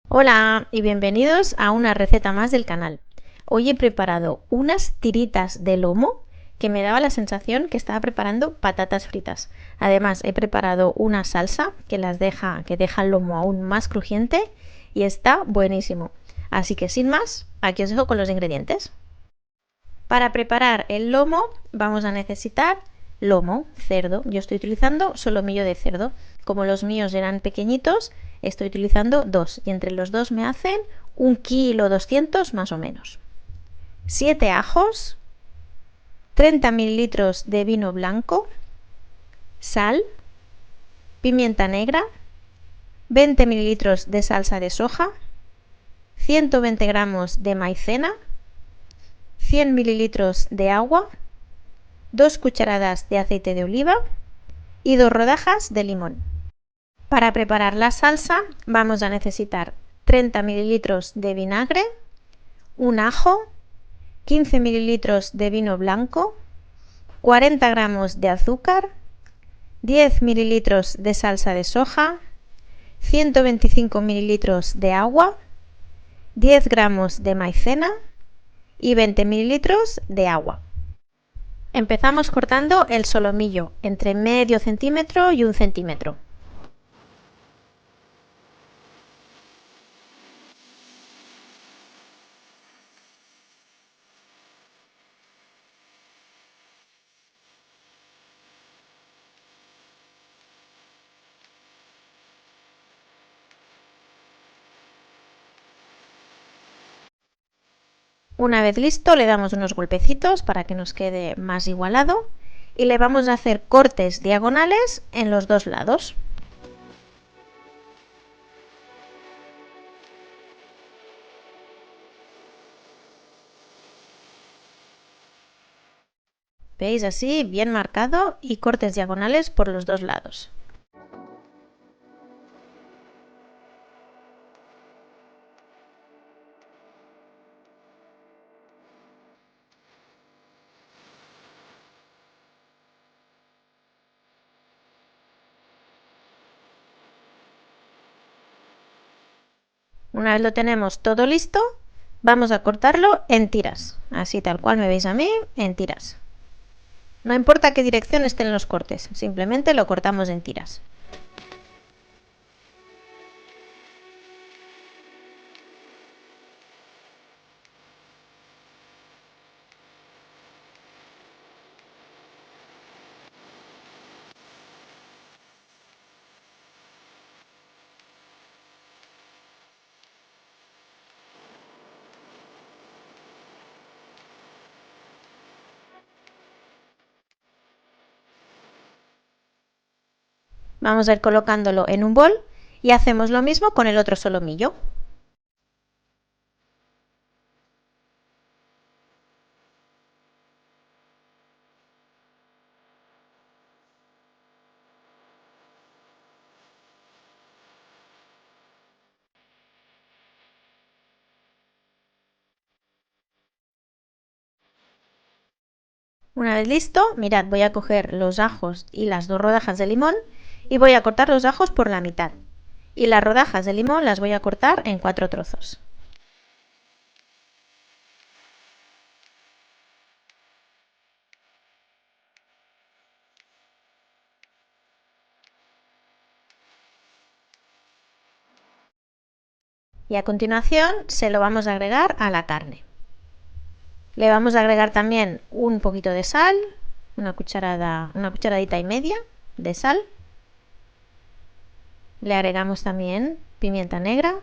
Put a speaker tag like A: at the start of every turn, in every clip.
A: Hola y bienvenidos a una receta más del canal. Hoy he preparado unas tiritas de lomo que me daba la sensación que estaba preparando patatas fritas. Además he preparado una salsa que deja el lomo aún más crujiente y está buenísimo. Así que sin más, aquí os dejo con los ingredientes. Para preparar el lomo vamos a necesitar lomo, cerdo. Yo estoy utilizando solomillo de cerdo. Como los míos eran pequeñitos, estoy utilizando dos y entre los dos me hacen 1,2 kg más o menos. 7 ajos, 30 mililitros de vino blanco, sal, pimienta negra, 20 mililitros de salsa de soja, 120 gramos de maicena, 100 mililitros de agua, 2 cucharadas de aceite de oliva y 2 rodajas de limón. Para preparar la salsa vamos a necesitar 30 mililitros de vinagre, un ajo, 15 mililitros de vino blanco, 40 gramos de azúcar, 10 mililitros de salsa de soja, 125 mililitros de agua, 10 gramos de maicena y 20 mililitros de agua. Empezamos cortando el solomillo entre medio centímetro y 1 centímetro. Una vez listo, le damos unos golpecitos para que nos quede más igualado y le vamos a hacer cortes diagonales en los dos lados. ¿Veis? Así, bien marcado y cortes diagonales por los dos lados. Una vez lo tenemos todo listo, vamos a cortarlo en tiras, así tal cual me veis a mí, en tiras. No importa qué dirección estén los cortes, simplemente lo cortamos en tiras. Vamos a ir colocándolo en un bol y hacemos lo mismo con el otro solomillo. Una vez listo, mirad, voy a coger los ajos y las 2 rodajas de limón y voy a cortar los ajos por la mitad. Y las rodajas de limón las voy a cortar en 4 trozos. Y a continuación se lo vamos a agregar a la carne. Le vamos a agregar también un poquito de sal, una cucharadita y media de sal. Le agregamos también pimienta negra.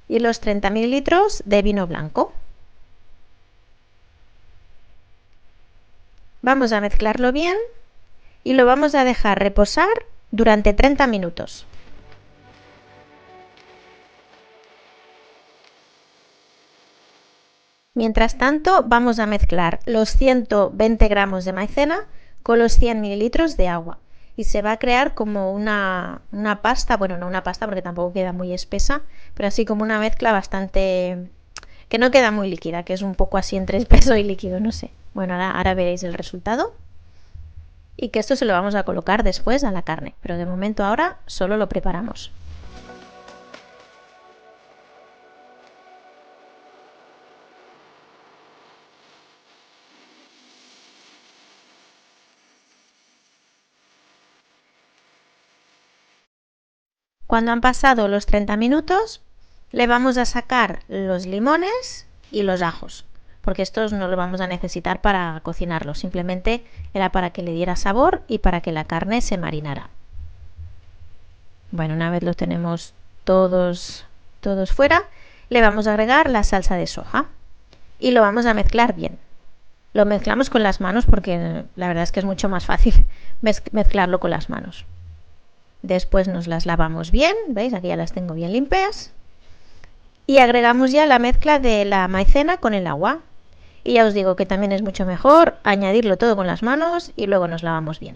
A: Y los 30 mililitros de vino blanco. Vamos a mezclarlo bien y lo vamos a dejar reposar durante 30 minutos. Mientras tanto, vamos a mezclar los 120 gramos de maicena con los 100 mililitros de agua y se va a crear como una pasta, bueno, no una pasta porque tampoco queda muy espesa, pero así como una mezcla bastante, que no queda muy líquida, que es un poco así entre espeso y líquido, no sé. Bueno, ahora veréis el resultado. y que esto se lo vamos a colocar después a la carne, pero de momento ahora solo lo preparamos. Cuando han pasado los 30 minutos, le vamos a sacar los limones y los ajos, porque estos no los vamos a necesitar para cocinarlos, simplemente era para que le diera sabor y para que la carne se marinara. Bueno, una vez los tenemos todos fuera, le vamos a agregar la salsa de soja y lo vamos a mezclar bien. Lo mezclamos con las manos porque la verdad es que es mucho más fácil mezclarlo con las manos. Después nos las lavamos bien, ¿veis? Aquí ya las tengo bien limpias. Y agregamos ya la mezcla de la maicena con el agua. Y ya os digo que también es mucho mejor añadirlo todo con las manos y luego nos lavamos bien.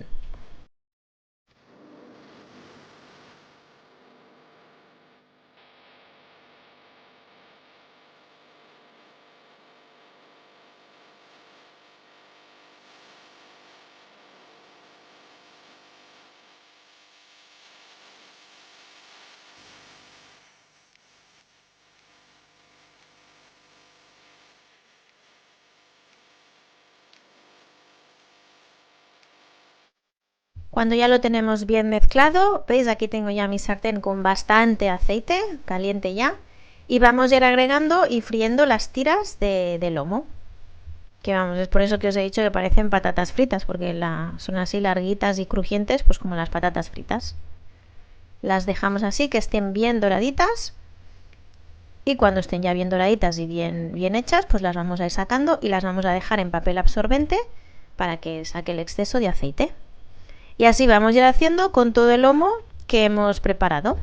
A: Cuando ya lo tenemos bien mezclado, veis, aquí tengo ya mi sartén con bastante aceite, caliente ya, y vamos a ir agregando y friendo las tiras de lomo. Que vamos, es por eso que os he dicho que parecen patatas fritas, porque son así larguitas y crujientes, pues como las patatas fritas. Las dejamos así, que estén bien doraditas, y cuando estén ya bien doraditas y bien hechas, pues las vamos a ir sacando y las vamos a dejar en papel absorbente para que saque el exceso de aceite. Y así vamos a ir haciendo con todo el lomo que hemos preparado.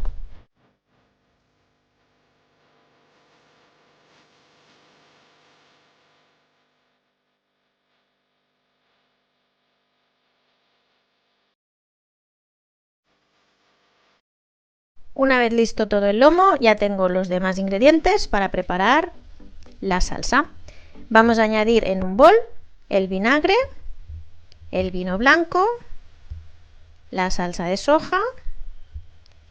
A: Una vez listo todo el lomo, ya tengo los demás ingredientes para preparar la salsa. Vamos a añadir en un bol el vinagre, el vino blanco, la salsa de soja.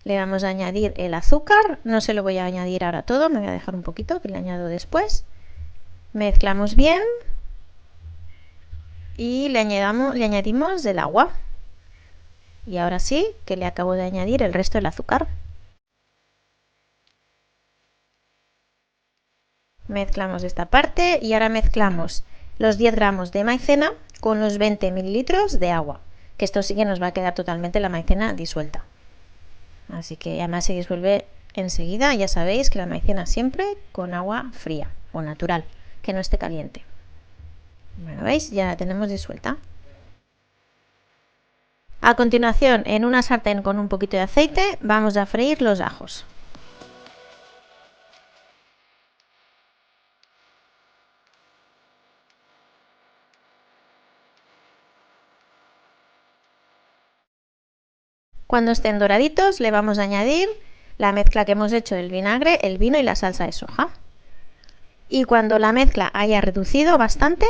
A: Le vamos a añadir el azúcar, no se lo voy a añadir ahora todo, me voy a dejar un poquito que le añado después. Mezclamos bien y le añadimos el agua. Y ahora sí que le acabo de añadir el resto del azúcar. Mezclamos esta parte y ahora mezclamos los 10 gramos de maicena con los 20 mililitros de agua, que esto sí que nos va a quedar totalmente la maicena disuelta. Así que además se disuelve enseguida. Ya sabéis que la maicena siempre con agua fría o natural, que no esté caliente. Bueno, ¿veis? Ya la tenemos disuelta. A continuación, en una sartén con un poquito de aceite, vamos a freír los ajos. Cuando estén doraditos, le vamos a añadir la mezcla que hemos hecho del vinagre, el vino y la salsa de soja. Y cuando la mezcla haya reducido bastante,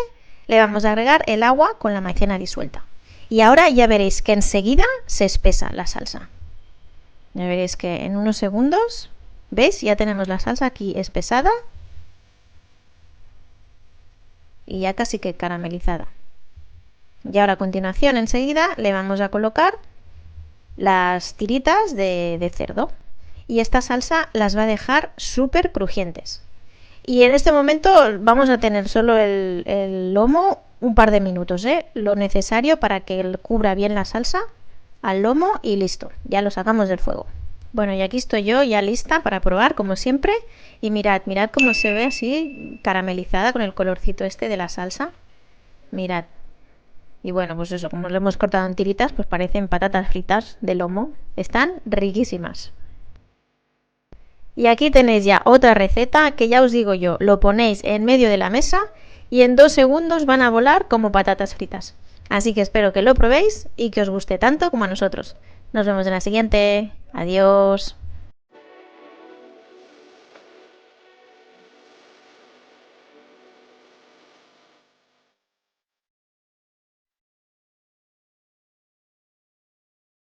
A: le vamos a agregar el agua con la maicena disuelta. Y ahora ya veréis que enseguida se espesa la salsa. Ya veréis que en unos segundos, ¿veis? Ya tenemos la salsa aquí espesada y ya casi que caramelizada. Y ahora a continuación enseguida le vamos a colocar las tiritas de cerdo. Y esta salsa las va a dejar súper crujientes. Y en este momento vamos a tener solo el lomo un par de minutos, lo necesario para que cubra bien la salsa al lomo y listo, ya lo sacamos del fuego. Bueno, y aquí estoy yo ya lista para probar como siempre. Y mirad cómo se ve así caramelizada con el colorcito este de la salsa. Mirad. Y bueno, pues eso, como lo hemos cortado en tiritas, pues parecen patatas fritas de lomo. Están riquísimas. Y aquí tenéis ya otra receta que ya os digo yo, lo ponéis en medio de la mesa y en 2 segundos van a volar como patatas fritas. Así que espero que lo probéis y que os guste tanto como a nosotros. Nos vemos en la siguiente. Adiós.